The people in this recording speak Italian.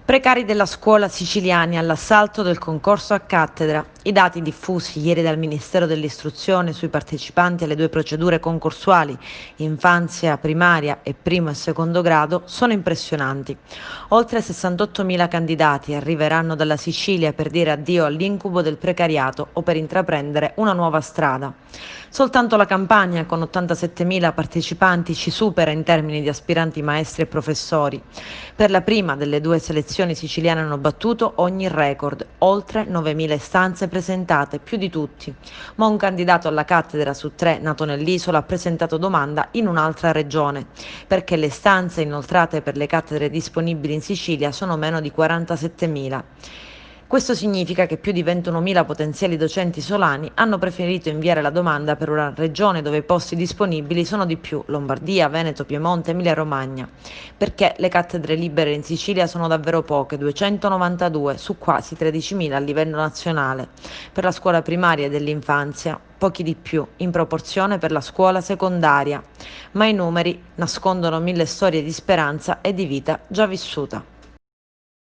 Precari della scuola siciliani all'assalto del concorso a cattedra. I dati diffusi ieri dal Ministero dell'Istruzione sui partecipanti alle due procedure concorsuali, infanzia primaria e primo e secondo grado, sono impressionanti. Oltre 68.000 candidati arriveranno dalla Sicilia per dire addio all'incubo del precariato o per intraprendere una nuova strada. Soltanto la Campania, con 87.000 partecipanti, ci supera in termini di aspiranti maestri e professori. Per la prima delle due selezioni siciliane hanno battuto ogni record, oltre 9.000 istanze presentate, più di tutti. Ma un candidato alla cattedra su 3 nato nell'isola ha presentato domanda in un'altra regione, perché le istanze inoltrate per le cattedre disponibili in Sicilia sono meno di 47.000. Questo significa che più di 21.000 potenziali docenti isolani hanno preferito inviare la domanda per una regione dove i posti disponibili sono di più, Lombardia, Veneto, Piemonte, Emilia-Romagna, perché le cattedre libere in Sicilia sono davvero poche, 292 su quasi 13.000 a livello nazionale. Per la scuola primaria e dell'infanzia, pochi di più, in proporzione per la scuola secondaria, ma i numeri nascondono mille storie di speranza e di vita già vissuta.